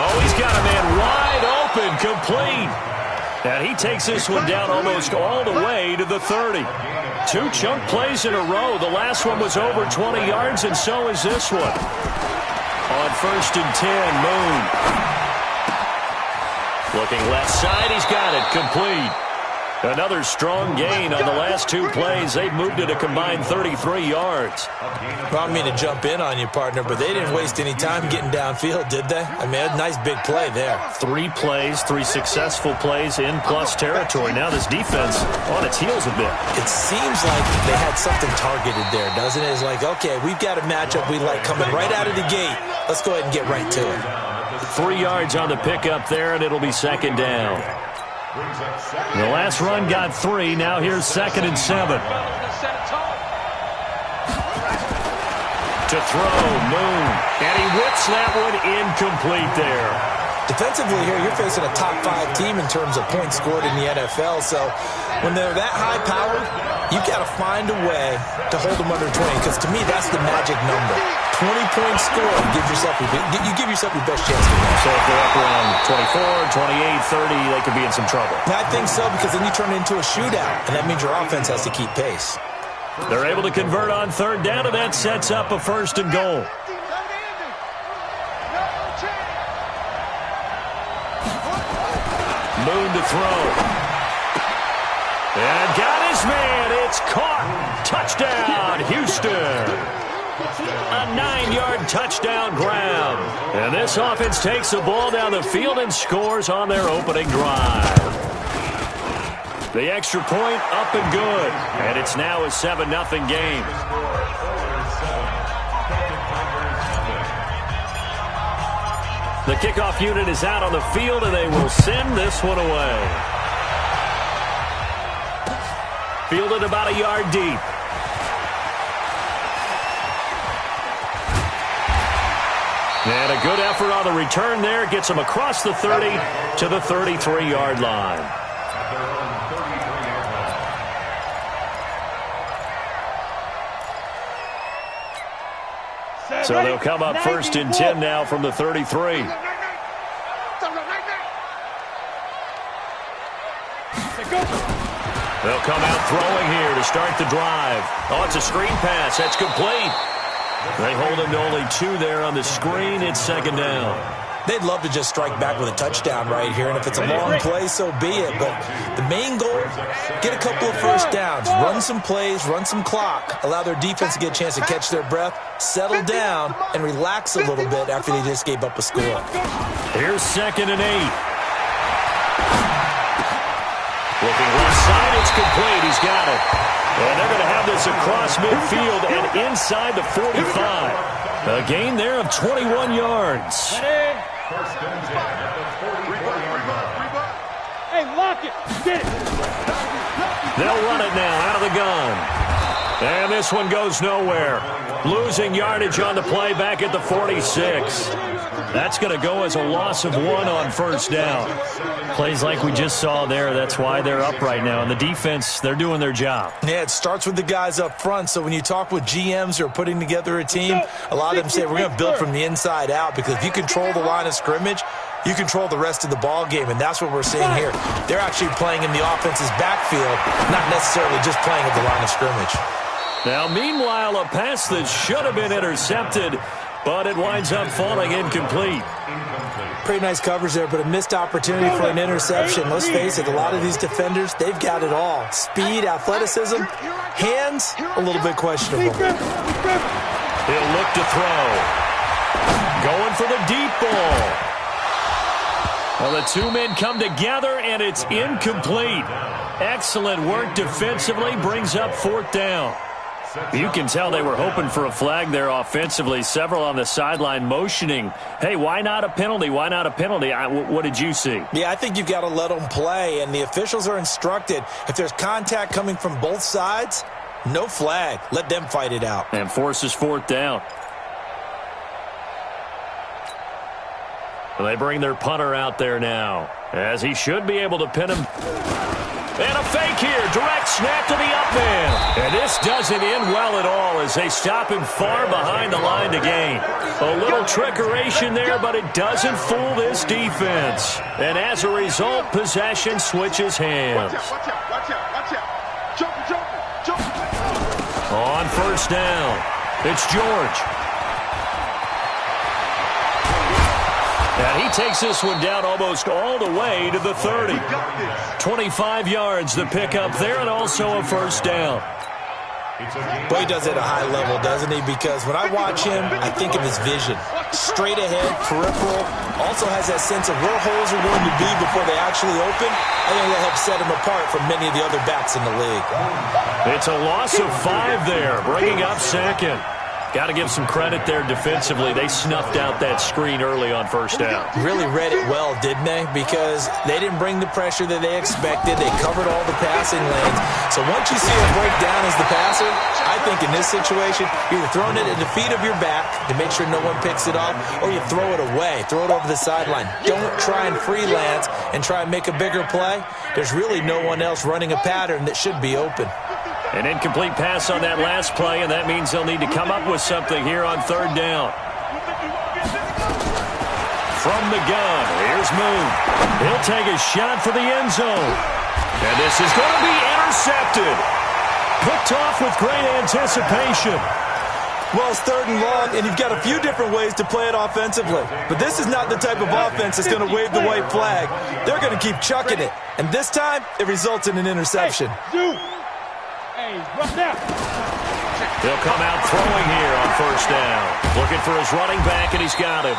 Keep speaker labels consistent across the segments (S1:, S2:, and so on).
S1: Oh, he's got a man wide open, complete. And he takes this one down almost all the way to the 30. 2 chunk plays in a row. The last one was over 20 yards, and so is this one. On 1st and 10, Moon. Looking left side, he's got it, complete. Another strong gain on the last 2 plays. They've moved it a combined 33 yards.
S2: Well, I don't mean to jump in on you, partner, but they didn't waste any time getting downfield, did they? I mean, a nice big play there.
S1: 3 plays, 3 successful plays in plus territory. Now this defense on its heels a bit.
S2: It seems like they had something targeted there, doesn't it? It's like, okay, we've got a matchup we like coming right out of the gate. Let's go ahead and get right to it.
S1: 3 yards on the pickup there, and it'll be 2nd down. The last run got 3. Now here's 2nd and 7. To throw, Moon. And he whips that one incomplete there.
S2: Defensively here, you're facing a top 5 team in terms of points scored in the NFL. So when they're that high-powered, you've got to find a way to hold them under 20. Because to me, that's the magic number. 20-point score. You give yourself your best chance to win.
S1: So if they're up around 24, 28, 30, they could be in some trouble.
S2: I think so, because then you turn it into a shootout, and that means your offense has to keep pace.
S1: They're able to convert on 3rd down, and that sets up a 1st and goal. Moon to throw. And got his man. It's caught. Touchdown, Houston. A 9-yard touchdown grab. And this offense takes the ball down the field and scores on their opening drive. The extra point up and good. And it's now a 7-0 game. The kickoff unit is out on the field, and they will send this one away. Fielded about a yard deep. And a good effort on the return there. Gets him across the 30 to the 33-yard line. So they'll come up 1st and 10 now from the 33. They'll come out throwing here to start the drive. Oh, it's a screen pass. That's complete. They hold him to only 2 there on the screen. It's 2nd down.
S2: They'd love to just strike back with a touchdown right here, and if it's a long play, so be it. But the main goal, get a couple of first downs, run some plays, run some clock, allow their defense to get a chance to catch their breath, settle down, and relax a little bit after they just gave up a score.
S1: Here's 2nd and 8. Looking left side, it's complete. He's got it. And they're going to have this across midfield and inside the 45. A gain there of 21 yards.
S3: Hey, lock it. Get it.
S1: They'll run it now out of the gun. And this one goes nowhere. Losing yardage on the play back at the 46. That's going to go as a loss of 1 on 1st down. Plays like we just saw there, that's why they're up right now. And the defense, they're doing their job.
S2: Yeah, it starts with the guys up front. So when you talk with GMs who are putting together a team, a lot of them say we're going to build from the inside out, because if you control the line of scrimmage, you control the rest of the ball game, and that's what we're seeing here. They're actually playing in the offense's backfield, not necessarily just playing at the line of scrimmage.
S1: Now, meanwhile, a pass that should have been intercepted, but it winds up falling incomplete.
S2: Pretty nice coverage there, but a missed opportunity for an interception. Let's face it, a lot of these defenders, they've got it all. Speed, athleticism, hands, a little bit questionable.
S1: He'll look to throw. Going for the deep ball. Well, the 2 men come together, and it's incomplete. Excellent work defensively, brings up 4th down. You can tell they were hoping for a flag there offensively. Several on the sideline motioning, hey, why not a penalty? Why not a penalty? What did you see?
S2: Yeah, I think you've got to let them play, and the officials are instructed, if there's contact coming from both sides, no flag. Let them fight it out.
S1: And forces 4th down. They bring their punter out there now, as he should be able to pin him. And a fake here. Direct snap to the up man. And this doesn't end well at all as they stop him far behind the line to gain. A little trickeration there, but it doesn't fool this defense. And as a result, possession switches hands.
S3: Watch out. Jump.
S1: On first down, it's George. And he takes this one down almost all the way to the 30. 25 yards the pickup there, and also a first down.
S2: But he does it at a high level, doesn't he? Because when I watch him, I think of his vision. Straight ahead, peripheral. Also has that sense of where holes are going to be before they actually open. I think that helps set him apart from many of the other backs in the league.
S1: It's a loss of 5 there, bringing up second. Got to give some credit there defensively. They snuffed out that screen early on first down.
S2: Really read it well, didn't they? Because they didn't bring the pressure that they expected. They covered all the passing lanes. So once you see a breakdown as the passer, I think in this situation, you're either throwing it at the feet of your back to make sure no one picks it off, or you throw it away, throw it over the sideline. Don't try and freelance and try and make a bigger play. There's really no one else running a pattern that should be open.
S1: An incomplete pass on that last play, and that means they'll need to come up with something here on third down. From the gun, here's Moon. He'll take a shot for the end zone. And this is going to be intercepted. Picked off with great anticipation.
S2: Well, it's third and long, and you've got a few different ways to play it offensively. But this is not the type of offense that's going to wave the white flag. They're going to keep chucking it. And this time, it results in an interception.
S1: He'll come out throwing here on first down. Looking for his running back, and he's got him.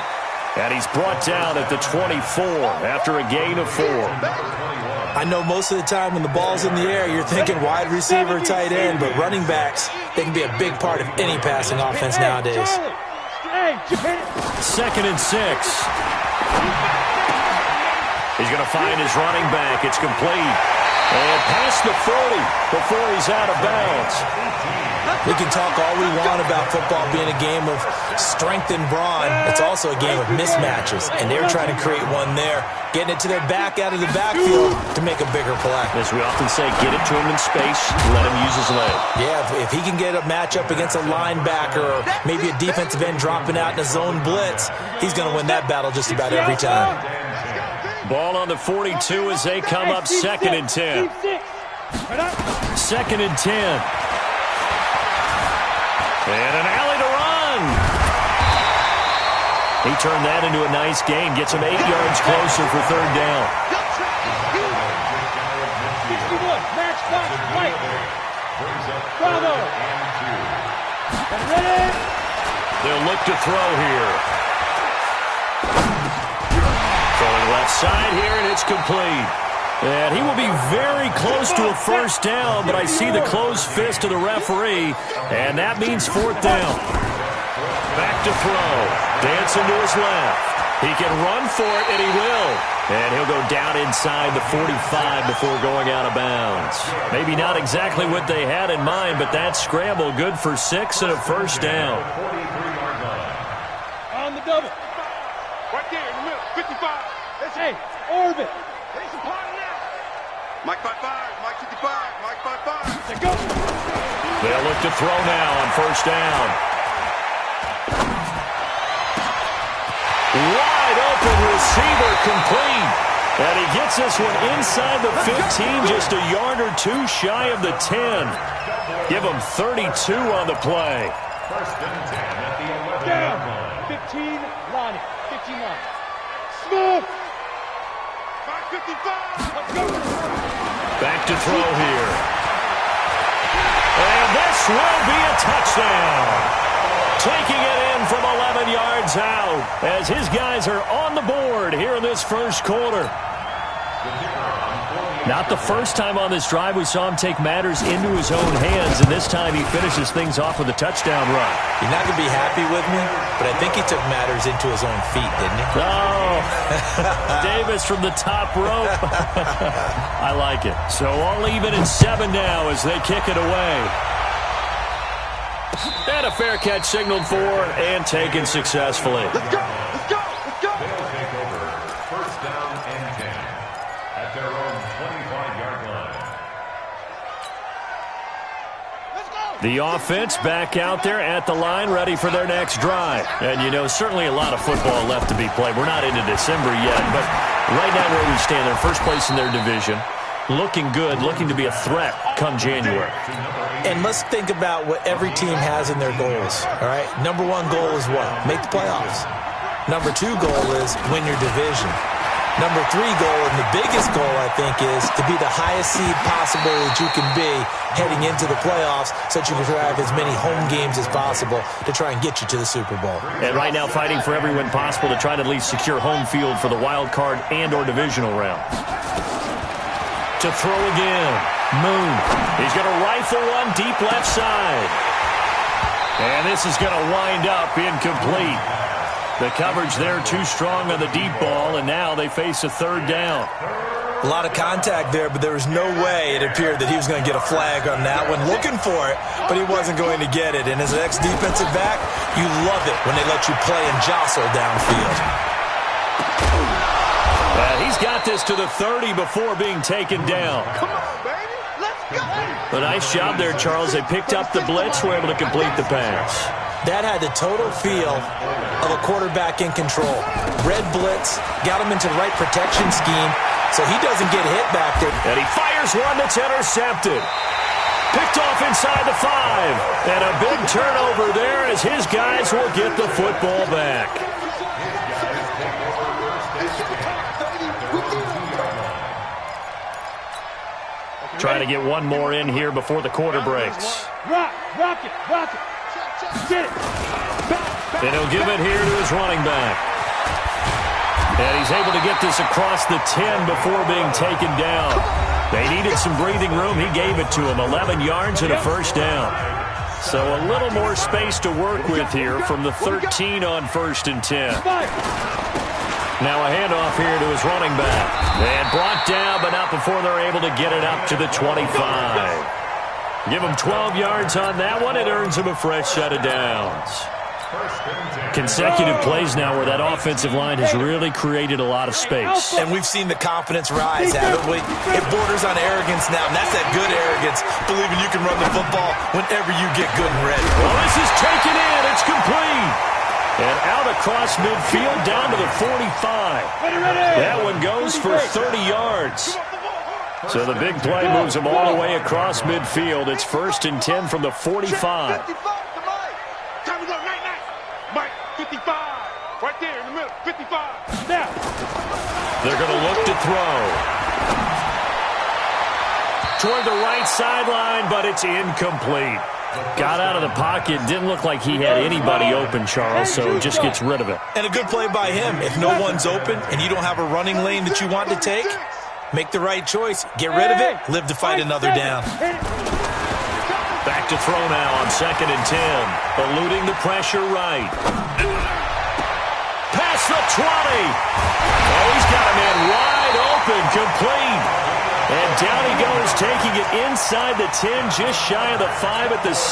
S1: And he's brought down at the 24 after a gain of 4.
S2: I know most of the time when the ball's in the air, you're thinking wide receiver, tight end, but running backs, they can be a big part of any passing offense nowadays.
S1: 2nd and 6. He's going to find his running back. It's complete. And past the 40 before he's out of bounds.
S2: We can talk all we want about football being a game of strength and brawn. It's also a game of mismatches, and they're trying to create one there, getting it to their back out of the backfield to make a bigger play.
S1: As we often say, get it to him in space, let him use his leg.
S2: Yeah, if he can get a matchup against a linebacker or maybe a defensive end dropping out in a zone blitz, he's going to win that battle just about every time.
S1: Ball on the 42 as they come up 2nd and 10. 2nd and 10. And an alley to run. He turned that into a nice gain. Gets him 8 yards closer for third down. They'll look to throw here. Throwing left side here, and it's complete. And he will be very close to a first down, but I see the closed fist of the referee, and that means 4th down. Back to throw. Dancing to his left. He can run for it, and he will. And he'll go down inside the 45 before going out of bounds. Maybe not exactly what they had in mind, but that scramble good for 6 and a first down.
S3: On the double. Right there in the middle. 55. Hey, orbit. Mike 55, Mike 55, Mike 55. Let's go.
S1: They'll look to throw now on first down. Wide open receiver complete. And he gets this one inside the 15, just a yard or 2 shy of the 10. Give him 32 on the play.
S3: First and 10 at the 11 line. 15, Lonnie. 15 line. Smooth. 55. Let's go.
S1: Back to throw here. And this will be a touchdown. Taking it in from 11 yards out as his guys are on the board here in this first quarter. Not the first time on this drive we saw him take matters into his own hands, and this time he finishes things off with a touchdown run.
S2: You're not going to be happy with me, but I think he took matters into his own feet, didn't he?
S1: Oh, Davis from the top rope. I like it. So all even at 7 now as they kick it away. And a fair catch signaled for and taken successfully.
S3: Let's go. Let's go. Let's go.
S4: They'll take over first down and 10 at their own 25-yard line.
S1: The offense back out there at the line, ready for their next drive. And, you know, certainly a lot of football left to be played. We're not into December yet, but right now where we stand, they're first place in their division. Looking good, looking to be a threat come January.
S2: And let's think about what every team has in their goals, all right? Number one goal is what? Make the playoffs. Number two goal is win your division. Number three goal, and the biggest goal, I think, is to be the highest seed possible that you can be heading into the playoffs so that you can have as many home games as possible to try and get you to the Super Bowl.
S1: And right now fighting for every win possible to try to at least secure home field for the wild card and or divisional round. To throw again. Moon. He's going to rifle one deep left side. And this is going to wind up incomplete. The coverage there too strong on the deep ball, and now they face a third down.
S2: A lot of contact there, but there was no way it appeared that he was going to get a flag on that one. Looking for it, but he wasn't going to get it. And as an ex-defensive back, you love it when they let you play and jostle downfield.
S1: He's got this to the 30 before being taken down.
S3: Come on, baby. Let's go.
S1: A nice job there, Charles. They picked up the blitz, were able to complete the pass.
S2: That had the total feel of a quarterback in control. Red blitz, got him into the right protection scheme, so he doesn't get hit back there.
S1: And he fires one that's intercepted. Picked off inside the 5. And a big turnover there as his guys will get the football back. Trying to get one more in here before the quarter breaks.
S3: Rock it. Get it.
S1: And he'll give it here to his running back. And he's able to get this across the 10 before being taken down. They needed some breathing room. He gave it to him. 11 yards and a first down. So a little more space to work with here from the 13 on 1st and 10. Now a handoff here to his running back. And brought down, but not before they're able to get it up to the 25. Give him 12 yards on that one. It earns him a fresh set of downs. Consecutive plays now where that offensive line has really created a lot of space.
S2: And we've seen the confidence rise, haven't we? It borders on arrogance now, and that's that good arrogance, believing you can run the football whenever you get good and ready.
S1: Well, this is taken in. It's complete. And out across midfield down to the 45. That one goes for 30 yards. So the big play moves him all the way across midfield. It's 1st and 10 from the 45.
S3: Time to go, Mike, 55. Right there in the middle, 55. Now.
S1: They're going to look to throw. Toward the right sideline, but it's incomplete. Got out of the pocket. Didn't look like he had anybody open, Charles, so just gets rid of it.
S2: And a good play by him. If no one's open and you don't have a running lane that you want to take, make the right choice. Get rid of it. Live to fight another down.
S1: Back to throw now on 2nd and 10. Eluding the pressure right. Past the 20. Oh, he's got a man wide open. Complete. And down he goes, taking it inside the 10, just shy of the 5 at the 6.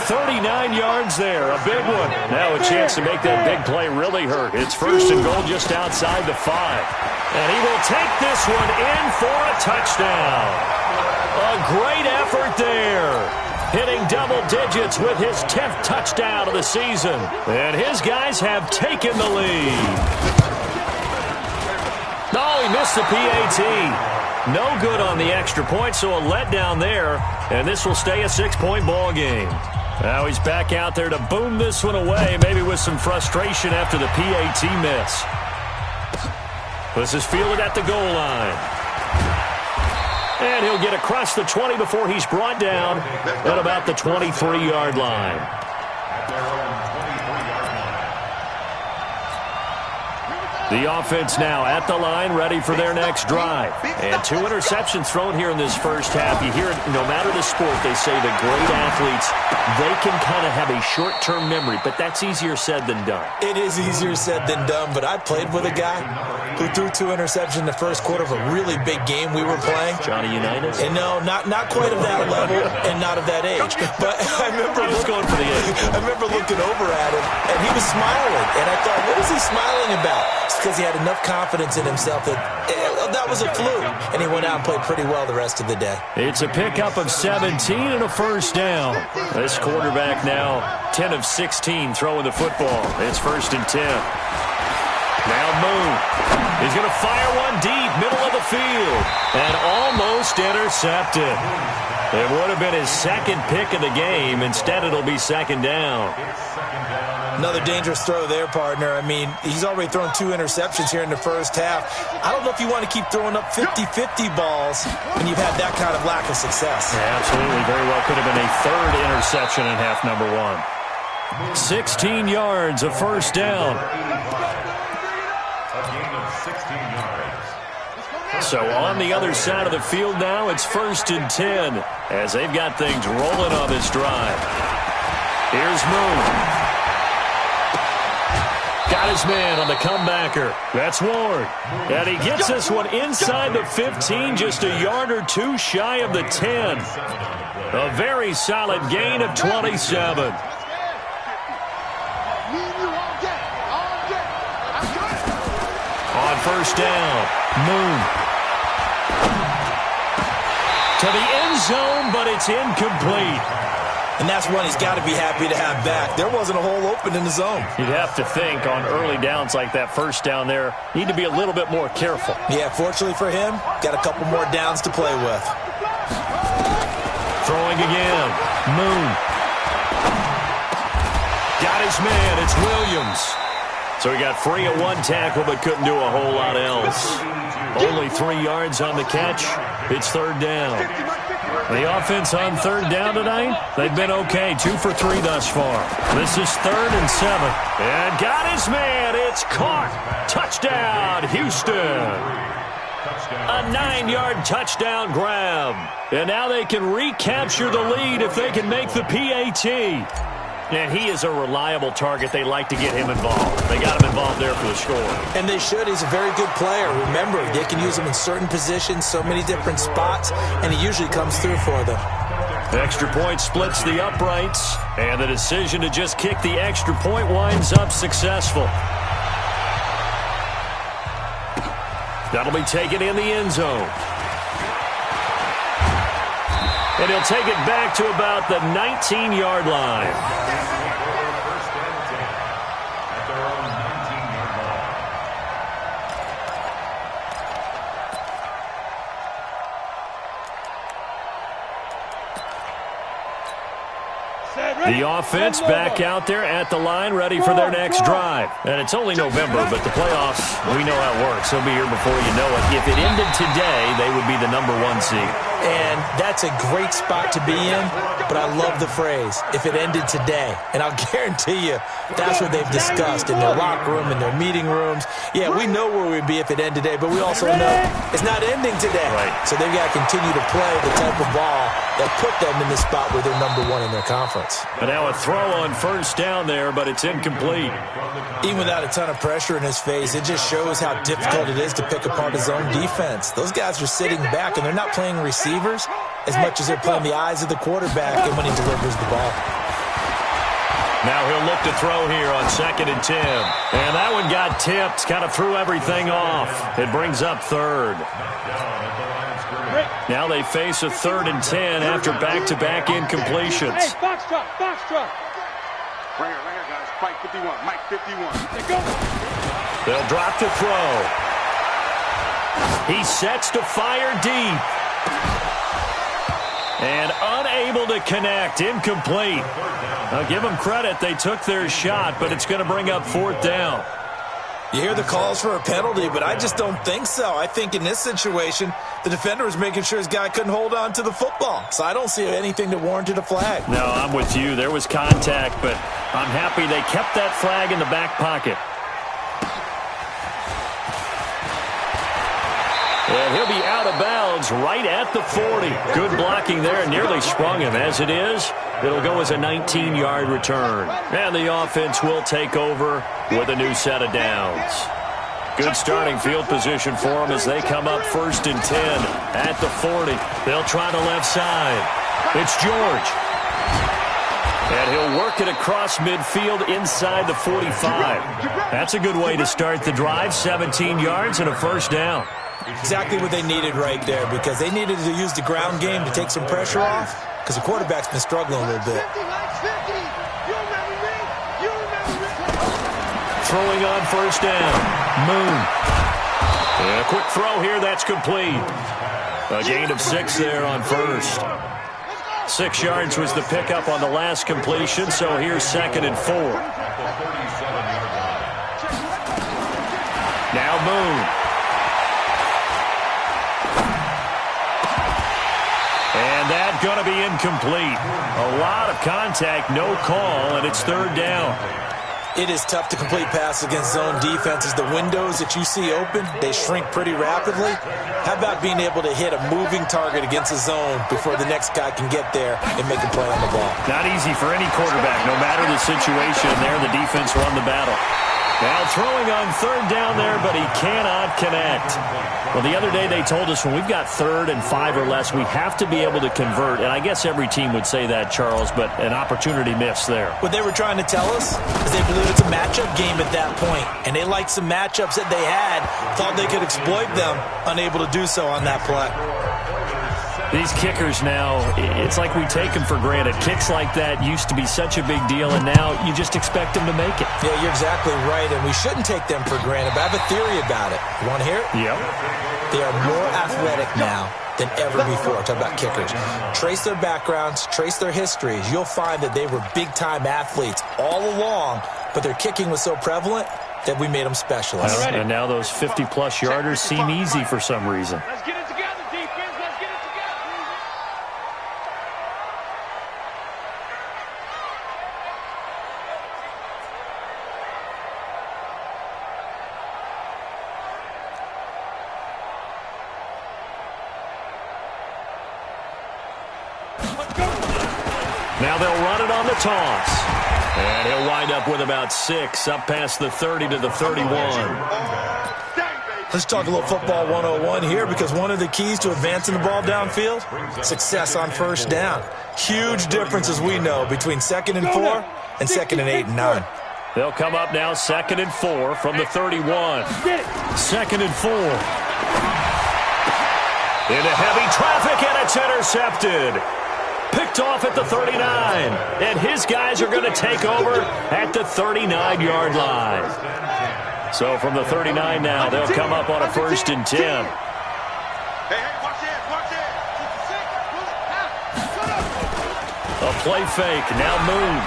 S1: 39 yards there, a big one. Now a chance to make that big play really hurt. It's 1st and goal just outside the 5. And he will take this one in for a touchdown. A great effort there. Hitting double digits with his 10th touchdown of the season. And his guys have taken the lead. Oh, he missed the PAT. No good on the extra point, so a letdown there. And this will stay a 6-point ball game. Now he's back out there to boom this one away, maybe with some frustration after the PAT miss. This is fielded at the goal line. And he'll get across the 20 before he's brought down at about the 23-yard line. The offense now at the line, ready for their next drive. And 2 interceptions thrown here in this first half. You hear it, no matter the sport, they say that great athletes, they can kind of have a short-term memory, but that's easier said than done.
S2: It is easier said than done, but I played with a guy who threw 2 interceptions in the first quarter of a really big game we were playing.
S1: Johnny Unitas?
S2: And no, not quite of that level and not of that age. But I remember
S1: going for the age.
S2: I remember looking over at him, and he was smiling. And I thought, what is he smiling about? His because he had enough confidence in himself that that was a fluke, and he went out and played pretty well the rest of the day.
S1: It's a pickup of 17 and a first down. This quarterback now 10 of 16 throwing the football. It's 1st and 10. Now Moon. He's going to fire one deep, middle of the field, and almost intercepted. It would have been his second pick of the game. Instead, it'll be 2nd down.
S2: Another dangerous throw there, partner. I mean, he's already thrown 2 interceptions here in the first half. I don't know if you want to keep throwing up 50-50 balls when you've had that kind of lack of success.
S1: Yeah, absolutely. Very well could have been a 3rd interception in half number 1. 16 yards of first down. So on the other side of the field now, it's 1st and 10 as they've got things rolling on this drive. Here's Moon. Got his man on the comebacker. That's Ward. And he gets this one inside the 15, just a yard or 2 shy of the 10. A very solid gain of 27. On first down, Moon. To the end zone, but it's incomplete.
S2: And that's one he's got to be happy to have back. There wasn't a hole open in the zone.
S1: You'd have to think on early downs like that first down there, need to be a little bit more careful.
S2: Yeah, fortunately for him, got a couple more downs to play with.
S1: Throwing again. Moon. Got his man. It's Williams. So he got free of 1 tackle but couldn't do a whole lot else. Only 3 yards on the catch. It's 3rd down. The offense on 3rd down tonight, they've been okay. 2 for 3 thus far. This is 3rd and 7. And got his man. It's caught. Touchdown, Houston. A 9-yard touchdown grab. And now they can recapture the lead if they can make the PAT. And he is a reliable target. They like to get him involved. They got him involved there for the score.
S2: And they should. He's a very good player. Remember, they can use him in certain positions, so many different spots, and he usually comes through for them.
S1: Extra point splits the uprights, and the decision to just kick the extra point winds up successful. That'll be taken in the end zone. And he'll take it back to about the 19-yard line. The offense back out there at the line, ready for their next drive. And it's only November, but the playoffs, we know how it works. They'll be here before you know it. If it ended today, they would be the number 1 seed.
S2: And that's a great spot to be in, but I love the phrase, if it ended today. And I'll guarantee you, that's what they've discussed in their locker room, in their meeting rooms. Yeah, we know where we'd be if it ended today, but we also know it's not ending today.
S1: Right.
S2: So they've got to continue to play the type of ball that put them in the spot where they're number 1 in their conference.
S1: And now a throw on first down there, but it's incomplete.
S2: Even without a ton of pressure in his face, it just shows how difficult it is to pick apart his own defense. Those guys are sitting back, and they're not playing receivers as much as they're playing the eyes of the quarterback and when he delivers the ball.
S1: Now he'll look to throw here on 2nd and 10. And that one got tipped, kind of threw everything off. It brings up 3rd. Now they face a 3rd and 10 after back-to-back incompletions.
S3: Hey, box truck, box truck.
S4: Right here, guys. Mike 51, Mike 51.
S3: Let's go.
S1: They'll drop to throw. He sets to fire deep. And unable to connect, incomplete. I'll give them credit, they took their shot, but it's going to bring up 4th down.
S2: You hear the calls for a penalty, but I just don't think so. I think in this situation, the defender was making sure his guy couldn't hold on to the football. So I don't see anything that warranted a flag.
S1: No, I'm with you. There was contact, but I'm happy they kept that flag in the back pocket. And he'll be out of bounds right at the 40. Good blocking there, nearly sprung him. As it is, it'll go as a 19-yard return. And the offense will take over with a new set of downs. Good starting field position for them as they come up 1st and 10 at the 40. They'll try the left side. It's George. And he'll work it across midfield inside the 45. That's a good way to start the drive. 17 yards and a first down.
S2: Exactly what they needed right there, because they needed to use the ground game to take some pressure off, because the quarterback's been struggling a little bit.
S1: Throwing on first down. Moon. And a quick throw here. That's complete. A gain of 6 there on first. 6 yards was the pickup on the last completion, so here's 2nd and 4. Now Moon. And that's going to be incomplete. A lot of contact, no call, and it's 3rd down.
S2: It is tough to complete passes against zone defenses. The windows that you see open, they shrink pretty rapidly. How about being able to hit a moving target against a zone before the next guy can get there and make a play on the ball?
S1: Not easy for any quarterback. No matter the situation there, the defense won the battle. Now throwing on 3rd down there, but he cannot connect. Well, the other day they told us when we've got 3rd and 5 or less, we have to be able to convert. And I guess every team would say that, Charles, but an opportunity missed there.
S2: What they were trying to tell us is they believe it's a matchup game at that point. And they liked some matchups that they had, thought they could exploit them, unable to do so on that play.
S1: These kickers now, it's like we take them for granted. Kicks like that used to be such a big deal, and now you just expect them to make it.
S2: Yeah, you're exactly right, and we shouldn't take them for granted, but I have a theory about it. You want to hear it?
S1: Yep.
S2: They are more athletic now than ever before. Talk about kickers. Trace their backgrounds, trace their histories. You'll find that they were big-time athletes all along, but their kicking was so prevalent that we made them specialists.
S1: And now those 50-plus yarders seem easy for some reason.
S3: Let's get it together, defense. Let's get it together.
S1: Now they'll run it on the toss. And he'll wind up with about 6, up past the 30 to the 31.
S2: Let's talk a little football 101 here, because one of the keys to advancing the ball downfield, success on first down. Huge difference, as we know, between 2nd and 4 and 2nd and 8 and 9.
S1: They'll come up now 2nd and 4 from the 31. 2nd and 4. Into heavy traffic, and it's intercepted. Picked off at the 39, and his guys are going to take over at the 39-yard line. So from the 39 now, they'll come up on a 1st and 10.
S4: Hey, watch this, watch this.
S1: A play fake, now Moon.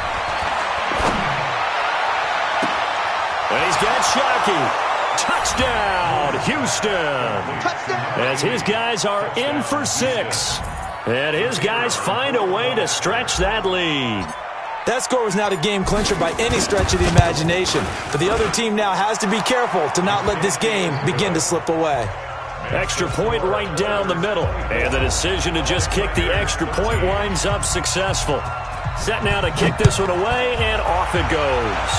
S1: And he's got Shockey. Touchdown, Houston. As his guys are in for 6. And his guys find a way to stretch that lead.
S2: That score was not a game clincher by any stretch of the imagination. But the other team now has to be careful to not let this game begin to slip away.
S1: Extra point right down the middle. And the decision to just kick the extra point winds up successful. Set now to kick this one away, and off it goes.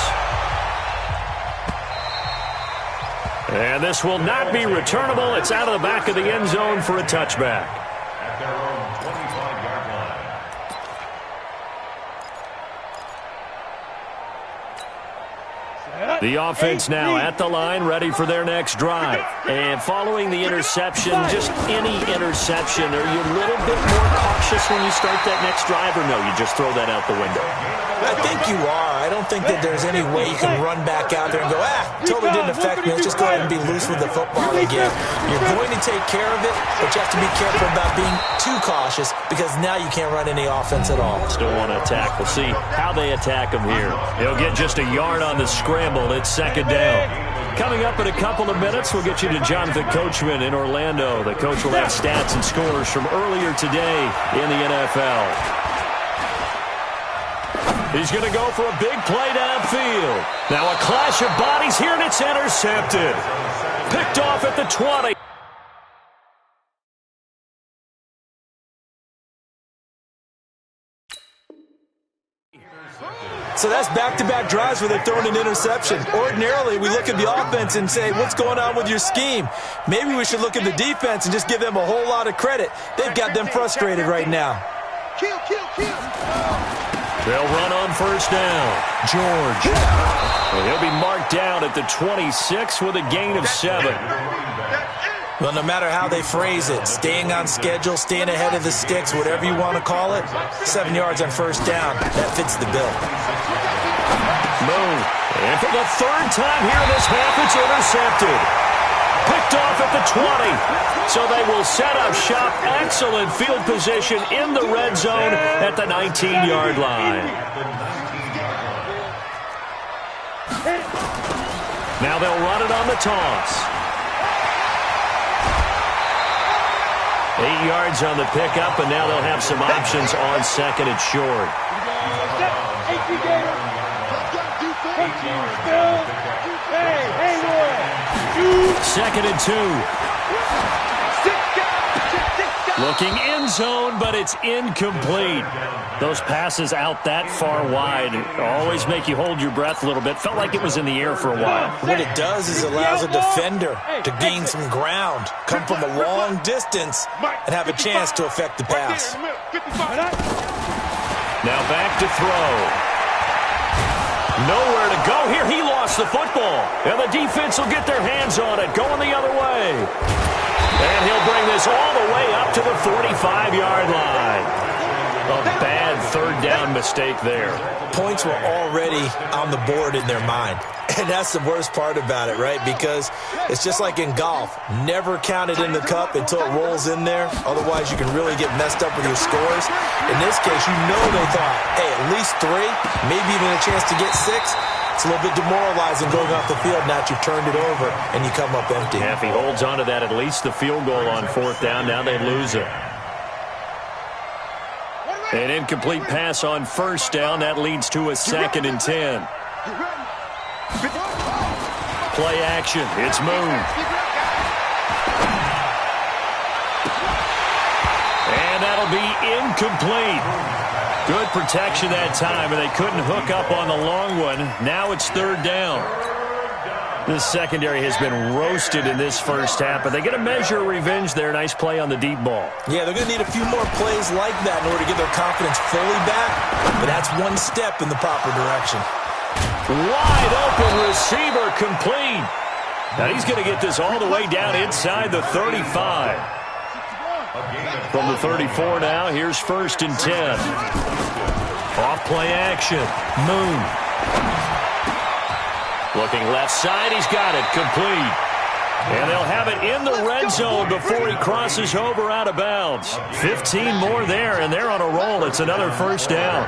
S1: And this will not be returnable. It's out of the back of the end zone for a touchback. The offense now at the line, ready for their next drive. And following the interception, just any interception, are you a little bit more cautious when you start that next drive, or no, you just throw that out the window?
S2: I think you are. I don't think that there's any way you can run back out there and go, totally didn't affect me. Let's just go ahead and be loose with the football again. You're going to take care of it, but you have to be careful about being too cautious, because now you can't run any offense at all.
S1: Still want to attack. We'll see how they attack him here. He'll get just a yard on the scramble. It's 2nd down. Coming up in a couple of minutes, we'll get you to Jonathan Coachman in Orlando. The coach will have stats and scores from earlier today in the NFL. He's going to go for a big play downfield. Now a clash of bodies here, and it's intercepted. Picked off at the 20.
S2: So that's back-to-back drives where they're throwing an interception. Ordinarily, we look at the offense and say, what's going on with your scheme? Maybe we should look at the defense and just give them a whole lot of credit. They've got them frustrated right now.
S1: They'll run on first down. George. Well, he'll be marked down at the 26 with a gain of 7.
S2: Well, no matter how they phrase it, staying on schedule, staying ahead of the sticks, whatever you want to call it, 7 yards on first down, that fits the bill.
S1: Moon. And for the third time here in this half, it's intercepted. Picked off at the 20. So they will set up shop. Excellent field position in the red zone at the 19-yard line. Now they'll run it on the toss. 8 yards on the pickup, and now they'll have some options on second and short. Second and 2. Looking end zone, but it's incomplete. Those passes out that far wide always make you hold your breath a little bit. Felt like it was in the air for a while.
S2: What it does is it allows a defender to gain some ground, come from a long distance, and have a chance to affect the pass.
S1: Now back to throw. Nowhere to go here. He lost the football. And the defense will get their hands on it, going the other way. And he'll bring this all the way up to the 45-yard line. A bad third down mistake there.
S2: Points were already on the board in their mind. And that's the worst part about it, right? Because it's just like in golf. Never count it in the cup until it rolls in there. Otherwise, you can really get messed up with your scores. In this case, you know they thought, hey, at least 3, maybe even a chance to get 6. It's a little bit demoralizing going off the field now that you've turned it over and you come up empty.
S1: Yeah, if he holds on to that, at least the field goal on fourth down, now they lose it. An incomplete pass on first down. That leads to a second and 10. Play action. It's Moon. And that'll be incomplete. Good protection that time, and they couldn't hook up on the long one. Now it's third down. This secondary has been roasted in this first half, but they get a measure of revenge there. Nice play on the deep ball.
S2: Yeah, they're going to need a few more plays like that in order to get their confidence fully back, but that's one step in the proper direction.
S1: Wide open receiver complete. Now he's going to get this all the way down inside the 35. From the 34 now, here's first and 10. Off play action. Moon. Looking left side, he's got it, complete. And they'll have it in the red zone before he crosses over out of bounds. 15 more there, and they're on a roll. It's another first down.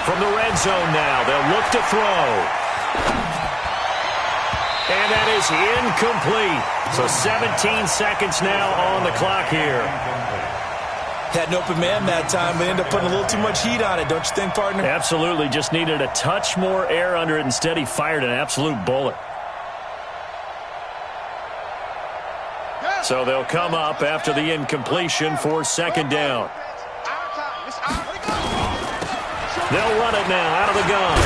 S1: From the red zone now, they'll look to throw. And that is incomplete. So 17 seconds now on the clock here.
S2: Had an open man that time, but ended up putting a little too much heat on it, don't you think, partner?
S1: Absolutely. Just needed a touch more air under it. Instead, he fired an absolute bullet. So they'll come up after the incompletion for second down. They'll run it now out of the gun.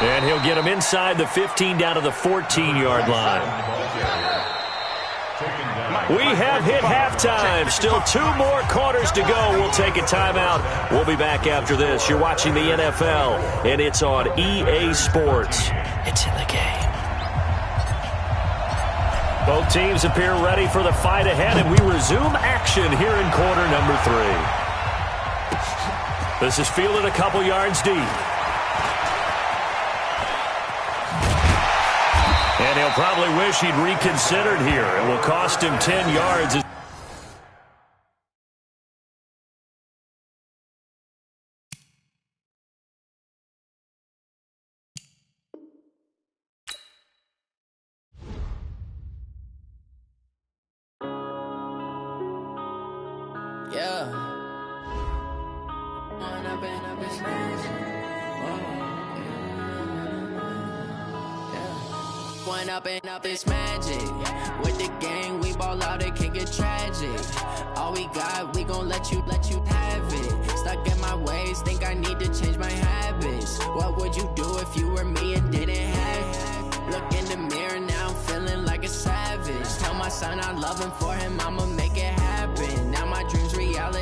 S1: And he'll get him inside the 15 down to the 14-yard line. We have hit halftime. Still 2 more quarters to go. We'll take a timeout. We'll be back after this. You're watching the NFL, and it's on EA Sports. It's in the game. Both teams appear ready for the fight ahead, and we resume action here in quarter number 3. This is fielded a couple yards deep. And he'll probably wish he'd reconsidered here. It will cost him 10 yards.
S5: Yeah. One up and up is magic. With the gang, we ball out, it can get tragic. All we got, we gon' let you have it. Stuck in my ways, think I need to change my habits. What would you do if you were me and didn't have it? Look in the mirror now, I'm feeling like a savage. Tell my son I love him, for him I'ma make it happen. Now my dreams reality.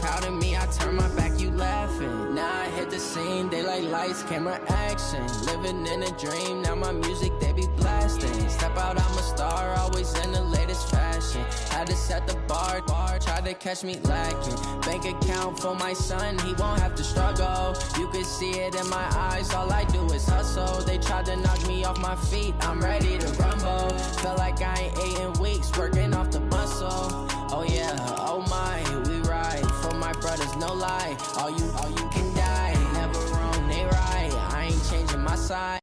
S5: proud of me, I turn my back, you laughing. Now I hit the scene, they like lights, camera, action. Living in a dream, now my music, they be blasting. Step out, I'm a star, always in the latest fashion. Had to set the bar, try to catch me lacking. Bank account for my son, he won't have to struggle. You can see it in my eyes, all I do is hustle. They tried to knock me off my feet, I'm ready to rumble. Felt like I ain't ate in weeks, working off the muscle. Oh yeah, oh my, we ride for my brothers, no lie. All you can die, never wrong, they right. I ain't changing my side.